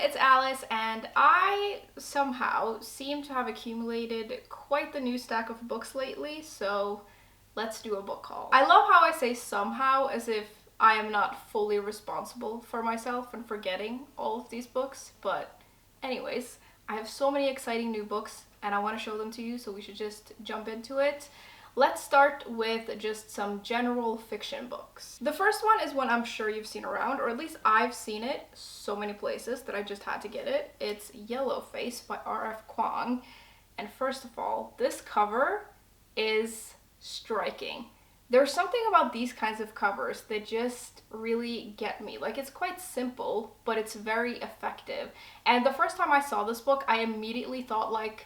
it's Alice, and I somehow seem to have accumulated quite the new stack of books lately, so let's do a book haul. I love how I say somehow as if I am not fully responsible for myself and for getting all of these books, but anyways, I have so many exciting new books and I want to show them to you, so we should just jump into it. Let's start with just some general fiction books. The first one is one I'm sure you've seen around, or at least I've seen it so many places that I just had to get it. It's Yellowface by R.F. Kuang. And first of all, this cover is striking. There's something about these kinds of covers that just really get me. Like, it's quite simple, but it's very effective. And the first time I saw this book, I immediately thought like,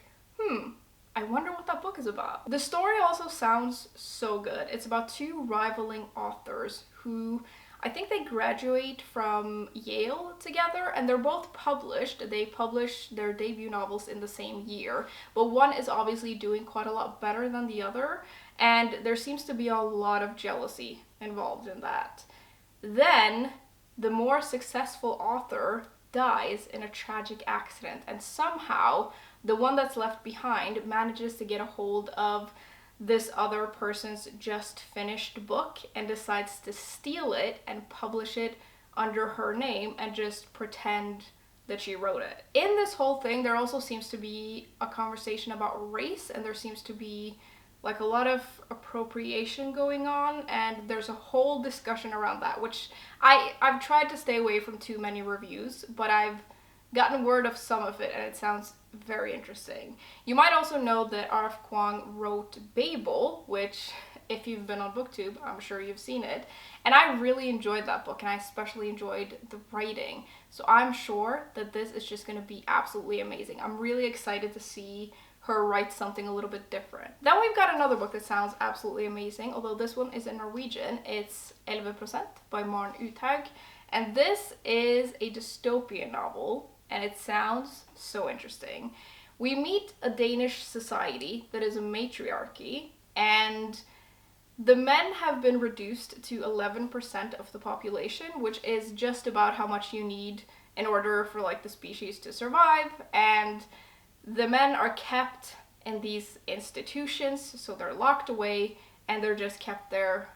I wonder what that book is about. The story also sounds so good. It's about two rivaling authors who, I think they graduate from Yale together, and they're both published. They publish their debut novels in the same year, but one is obviously doing quite a lot better than the other, and there seems to be a lot of jealousy involved in that. Then, the more successful author dies in a tragic accident, and somehow the one that's left behind manages to get a hold of this other person's just finished book and decides to steal it and publish it under her name and just pretend that she wrote it. In this whole thing, there also seems to be a conversation about race, and there seems to be like a lot of appropriation going on, and there's a whole discussion around that, which I've tried to stay away from too many reviews, but I've gotten word of some of it and it sounds very interesting. You might also know that R.F. Kuang wrote Babel, which if you've been on BookTube, I'm sure you've seen it. And I really enjoyed that book, and I especially enjoyed the writing. So I'm sure that this is just going to be absolutely amazing. I'm really excited to see her write something a little bit different. Then we've got another book that sounds absolutely amazing, although this one is in Norwegian. It's 11% by Maren Uthaug, and this is a dystopian novel, and it sounds so interesting. We meet a Danish society that is a matriarchy, and the men have been reduced to 11% of the population, which is just about how much you need in order for like the species to survive, and the men are kept in these institutions, so they're locked away and they're just kept there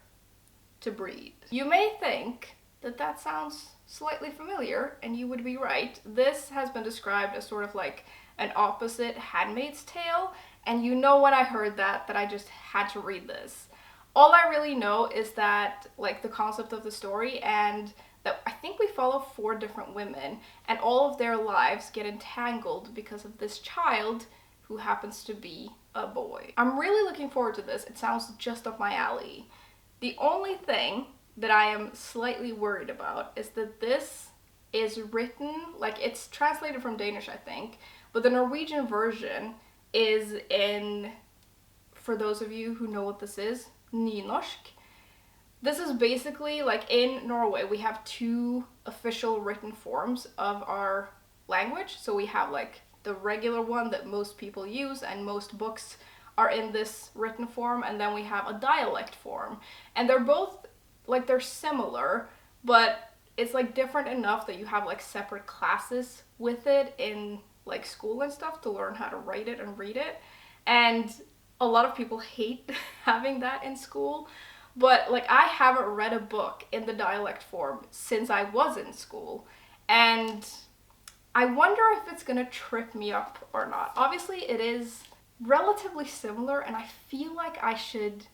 to breed. You may think that that sounds slightly familiar, and you would be right. This has been described as sort of like an opposite Handmaid's Tale, and you know when I heard that I just had to read this. All I really know is that like the concept of the story, and that I think we follow 4 different women, and all of their lives get entangled because of this child who happens to be a boy. I'm really looking forward to this. It sounds just up my alley. The only thing that I am slightly worried about is that this is written, like it's translated from Danish, I think, but the Norwegian version is in, for those of you who know what this is, nynorsk. This is basically like in Norway, we have 2 official written forms of our language. So we have like the regular one that most people use, and most books are in this written form, and then we have a dialect form. And they're both like, they're similar, but it's like different enough that you have like separate classes with it in like school and stuff to learn how to write it and read it. And a lot of people hate having that in school. But like, I haven't read a book in the dialect form since I was in school, and I wonder if it's gonna trip me up or not. Obviously it is relatively similar, and I feel like I should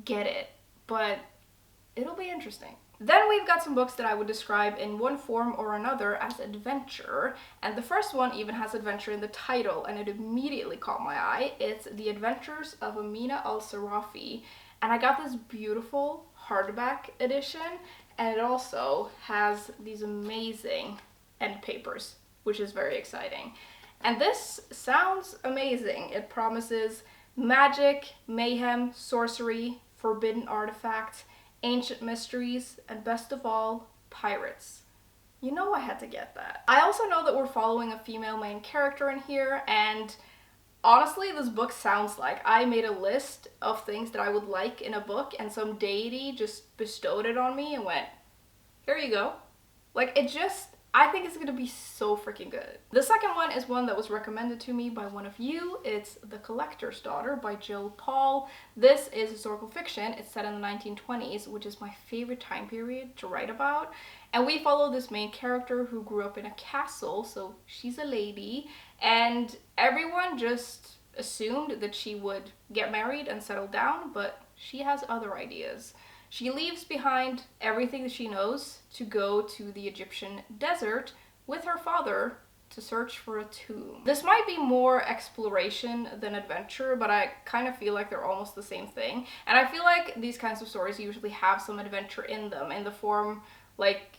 get it, but it'll be interesting. Then we've got some books that I would describe in one form or another as adventure, and the first one even has adventure in the title, and it immediately caught my eye. It's The Adventures of Amina al-Sirafi, and I got this beautiful hardback edition, and it also has these amazing end papers, which is very exciting. And this sounds amazing. It promises magic, mayhem, sorcery, forbidden artifacts, ancient mysteries, and best of all, pirates. You know I had to get that. I also know that we're following a female main character in here, and honestly, this book sounds like I made a list of things that I would like in a book, and some deity just bestowed it on me and went, here you go. Like, it just, I think it's gonna be so freaking good. The second one is one that was recommended to me by one of you. It's The Collector's Daughter by Gill. This is historical fiction. It's set in the 1920s, which is my favorite time period to write about. And we follow this main character who grew up in a castle, so she's a lady, and everyone just assumed that she would get married and settle down, but she has other ideas. She leaves behind everything that she knows to go to the Egyptian desert with her father to search for a tomb. This might be more exploration than adventure, but I kind of feel like they're almost the same thing. And I feel like these kinds of stories usually have some adventure in them, in the form, like,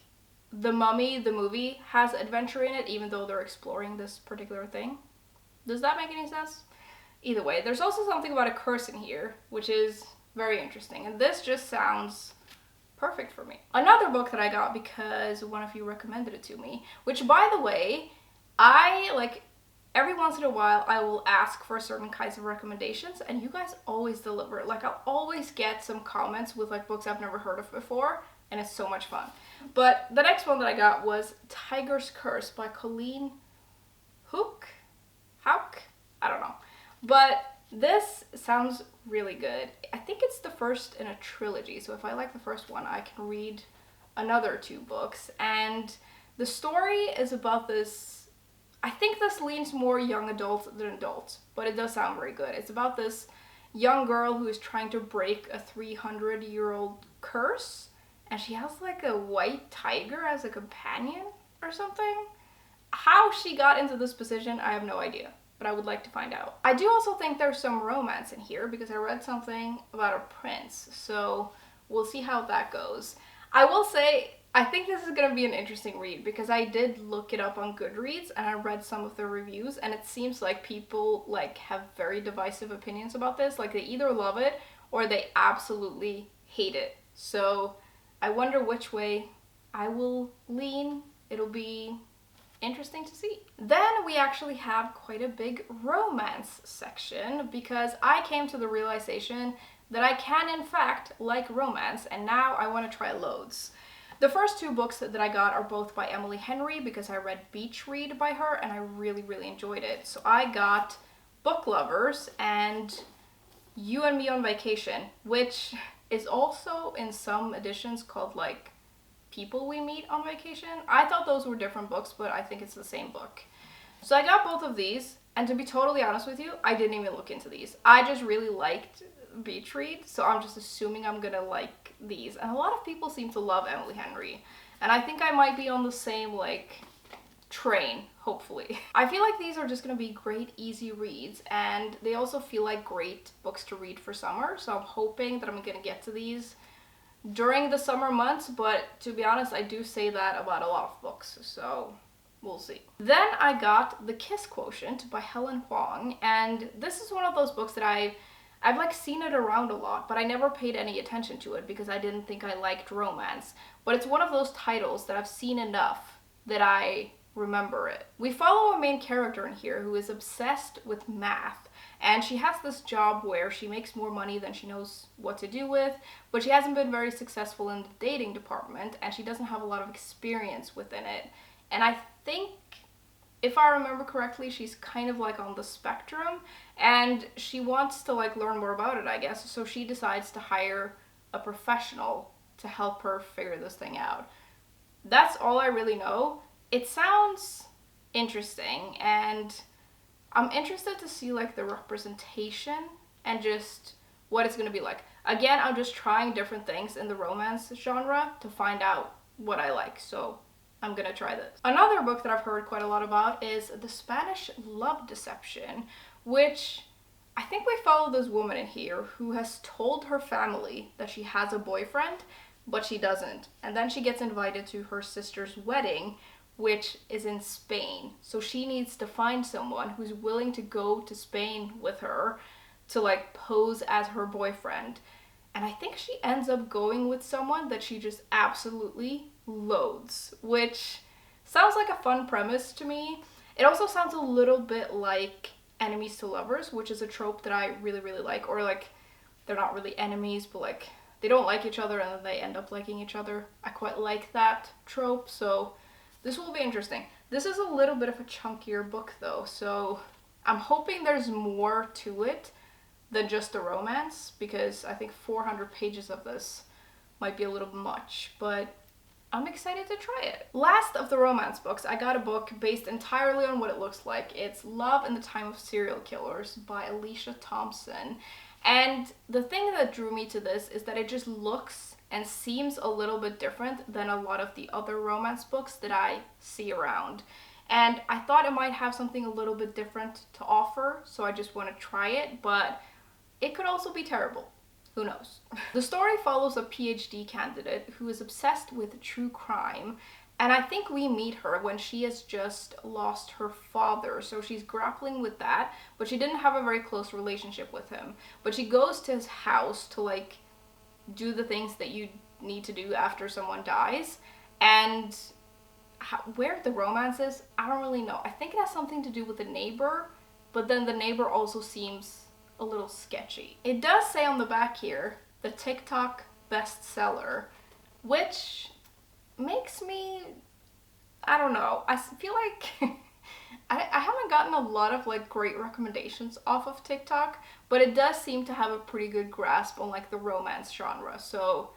The Mummy, the movie, has adventure in it, even though they're exploring this particular thing. Does that make any sense? Either way, there's also something about a curse in here, which is very interesting, and this just sounds perfect for me. Another book that I got because one of you recommended it to me, which, by the way, I, like, every once in a while I will ask for certain kinds of recommendations, and you guys always deliver. Like, I'll always get some comments with, like, books I've never heard of before, and it's so much fun. But the next one that I got was Tiger's Curse by Coleen. Houck? I don't know. But this sounds really good. I think it's the first in a trilogy, so if I like the first one, I can read another 2 books. And the story is about this, I think this leans more young adult than adult, but it does sound very good. It's about this young girl who is trying to break a 300-year-old curse, and she has like a white tiger as a companion or something. How she got into this position, I have no idea, but I would like to find out. I do also think there's some romance in here because I read something about a prince, so we'll see how that goes. I will say, I think this is going to be an interesting read because I did look it up on Goodreads and I read some of the reviews, and it seems like people like have very divisive opinions about this. Like, they either love it or they absolutely hate it. So I wonder which way I will lean. It'll be interesting to see. Then we actually have quite a big romance section because I came to the realization that I can in fact like romance, and now I want to try loads. The first 2 books that I got are both by Emily Henry because I read Beach Read by her and I really, really enjoyed it. So I got Book Lovers and You and Me on Vacation, which is also in some editions called like People We Meet on Vacation. I thought those were different books, but I think it's the same book. So I got both of these, and to be totally honest with you, I didn't even look into these. I just really liked Beach Read, so I'm just assuming I'm gonna like these. And a lot of people seem to love Emily Henry, and I think I might be on the same like train, hopefully. I feel like these are just gonna be great easy reads, and they also feel like great books to read for summer, so I'm hoping that I'm gonna get to these during the summer months, but to be honest, I do say that about a lot of books, so we'll see. Then I got The Kiss Quotient by Helen Hoang, and this is one of those books that I've like seen it around a lot, but I never paid any attention to it because I didn't think I liked romance. But it's one of those titles that I've seen enough that I remember it. We follow a main character in here who is obsessed with math, and she has this job where she makes more money than she knows what to do with, but she hasn't been very successful in the dating department, and she doesn't have a lot of experience within it. And I think, if I remember correctly, she's kind of like on the spectrum, and she wants to like learn more about it, I guess, so she decides to hire a professional to help her figure this thing out. That's all I really know. It sounds interesting, and I'm interested to see like the representation and just what it's gonna be like. Again, I'm just trying different things in the romance genre to find out what I like, so I'm gonna try this. Another book that I've heard quite a lot about is The Spanish Love Deception, which I think we follow this woman in here who has told her family that she has a boyfriend, but she doesn't. And then she gets invited to her sister's wedding, which is in Spain. So she needs to find someone who's willing to go to Spain with her to like pose as her boyfriend. And I think she ends up going with someone that she just absolutely loathes, which sounds like a fun premise to me. It also sounds a little bit like enemies to lovers, which is a trope that I really, really like. Or like, they're not really enemies, but like they don't like each other and then they end up liking each other. I quite like that trope, so This will be interesting. This is a little bit of a chunkier book though, so I'm hoping there's more to it than just the romance, because I think 400 pages of this might be a little much, but I'm excited to try it. Last of the romance books, I got a book based entirely on what it looks like. It's Love in the Time of Serial Killers by Alicia Thompson. And the thing that drew me to this is that it just looks and seems a little bit different than a lot of the other romance books that I see around. And I thought it might have something a little bit different to offer, so I just want to try it, but it could also be terrible. Who knows? The story follows a PhD candidate who is obsessed with true crime, and I think we meet her when she has just lost her father, so she's grappling with that, but she didn't have a very close relationship with him. But she goes to his house to like do the things that you need to do after someone dies, and where the romance is, I don't really know. I think it has something to do with the neighbor, but then the neighbor also seems a little sketchy. It does say on the back here, the TikTok bestseller, which makes me, I don't know, I feel like I haven't gotten a lot of like great recommendations off of TikTok, but it does seem to have a pretty good grasp on like the romance genre, so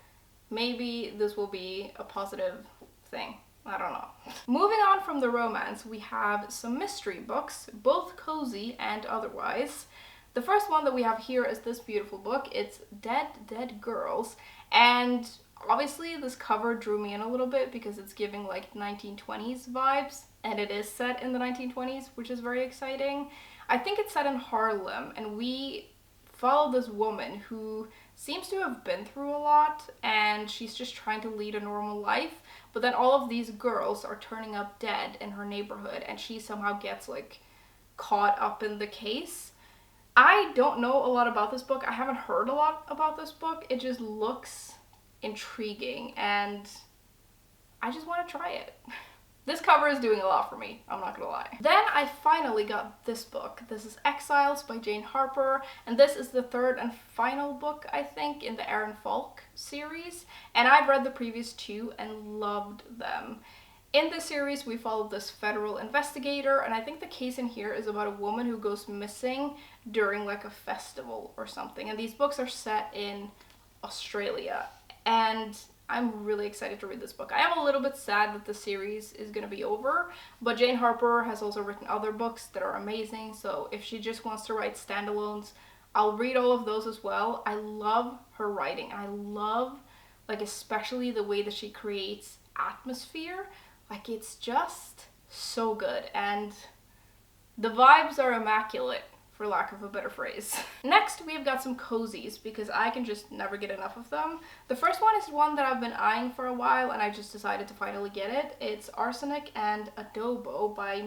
maybe this will be a positive thing. I don't know. Moving on from the romance, we have some mystery books, both cozy and otherwise. The first one that we have here is this beautiful book. It's Dead, Dead Girls, and obviously this cover drew me in a little bit because it's giving like 1920s vibes, and it is set in the 1920s, which is very exciting. I think it's set in Harlem, and we follow this woman who seems to have been through a lot, and she's just trying to lead a normal life, but then all of these girls are turning up dead in her neighborhood, and she somehow gets like caught up in the case. I don't know a lot about this book. I haven't heard a lot about this book. It just looks intriguing, and I just want to try it. This cover is doing a lot for me, I'm not gonna lie. Then I finally got this book. This is Exiles by Jane Harper, and this is the third and final book, I think, in the Aaron Falk series, and I've read the previous two and loved them. In this series, we followed this federal investigator, and I think the case in here is about a woman who goes missing during like a festival or something. And these books are set in Australia, and I'm really excited to read this book. I am a little bit sad that the series is going to be over, but Jane Harper has also written other books that are amazing, so if she just wants to write standalones, I'll read all of those as well. I love her writing, and I love, like, especially the way that she creates atmosphere. Like, it's just so good, and the vibes are immaculate, for lack of a better phrase. Next, we've got some cozies, because I can just never get enough of them. The first one is one that I've been eyeing for a while, and I just decided to finally get it. It's Arscenic and Adobo by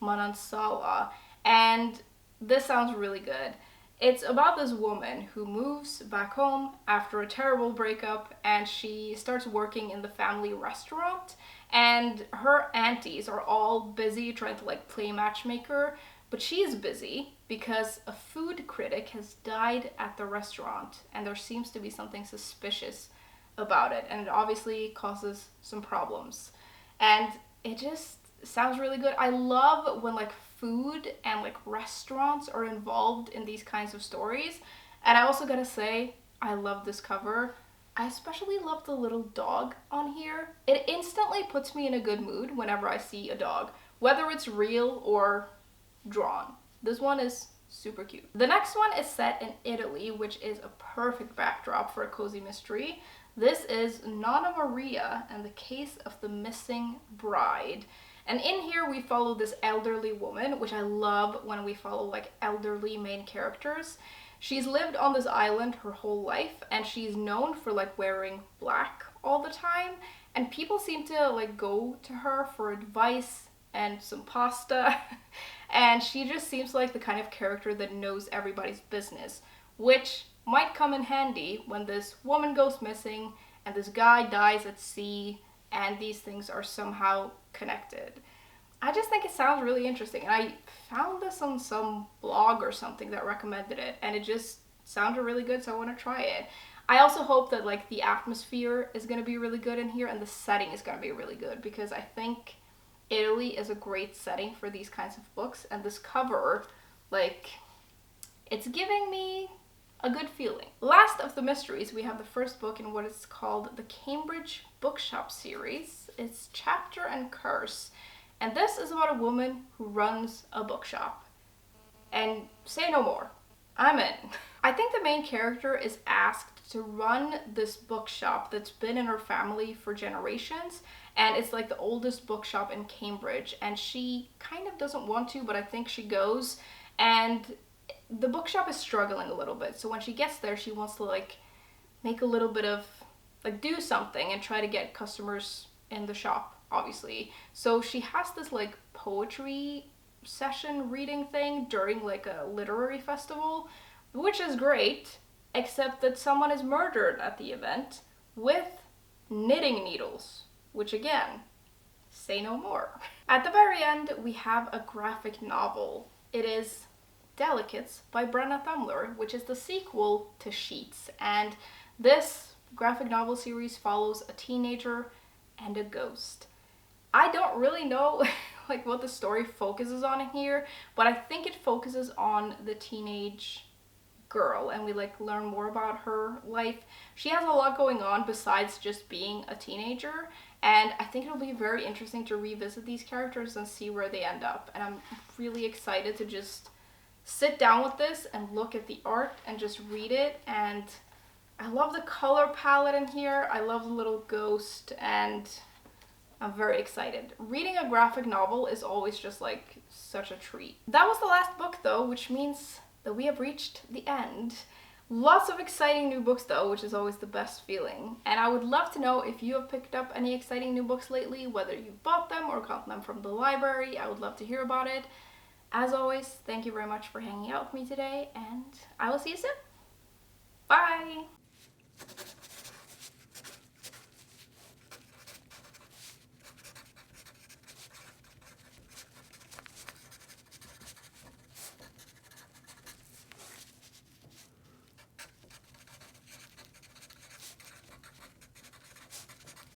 Manansala, and this sounds really good. It's about this woman who moves back home after a terrible breakup, and she starts working in the family restaurant, and her aunties are all busy trying to like play matchmaker, but she is busy because a food critic has died at the restaurant, and there seems to be something suspicious about it, and it obviously causes some problems. And it just sounds really good. I love when like food and like restaurants are involved in these kinds of stories. And I also gotta say, I love this cover. I especially love the little dog on here. It instantly puts me in a good mood whenever I see a dog, whether it's real or drawn. This one is super cute. The next one is set in Italy, which is a perfect backdrop for a cozy mystery. This is Nonna Maria and the Case of the Missing Bride. And in here we follow this elderly woman, which I love when we follow like elderly main characters. She's lived on this island her whole life, and she's known for like wearing black all the time, and people seem to like go to her for advice and some pasta. And she just seems like the kind of character that knows everybody's business, which might come in handy when this woman goes missing and this guy dies at sea, and these things are somehow connected. I just think it sounds really interesting, and I found this on some blog or something that recommended it, and it just sounded really good, so I want to try it. I also hope that like the atmosphere is going to be really good in here and the setting is going to be really good, because I think Italy is a great setting for these kinds of books, and this cover, like, it's giving me a good feeling. Last of the mysteries, we have the first book in what is called the Cambridge Bookshop series. It's Chapter and Curse, and this is about a woman who runs a bookshop. And say no more, I'm in. I think the main character is asked to run this bookshop that's been in her family for generations, and it's like the oldest bookshop in Cambridge, and she kind of doesn't want to, but I think she goes, and the bookshop is struggling a little bit, so when she gets there, she wants to like make a little bit of, like, do something and try to get customers in the shop, obviously. So she has this like poetry session reading thing during like a literary festival, which is great, except that someone is murdered at the event with knitting needles, which again, say no more. At the very end, we have a graphic novel. It is Delicates by Brenna Thummler, which is the sequel to Sheets, and this graphic novel series follows a teenager and a ghost. I don't really know like what the story focuses on in here, but I think it focuses on the teenage girl, and we like learn more about her life. She has a lot going on besides just being a teenager, and I think it'll be very interesting to revisit these characters and see where they end up, and I'm really excited to just sit down with this and look at the art and just read it. And I love the color palette in here, I love the little ghost, and I'm very excited. Reading a graphic novel is always just like such a treat. That was the last book though, which means that we have reached the end. Lots of exciting new books though, which is always the best feeling. And I would love to know if you have picked up any exciting new books lately, whether you've bought them or gotten them from the library. I would love to hear about it. As always, thank you very much for hanging out with me today, and I will see you soon. Bye!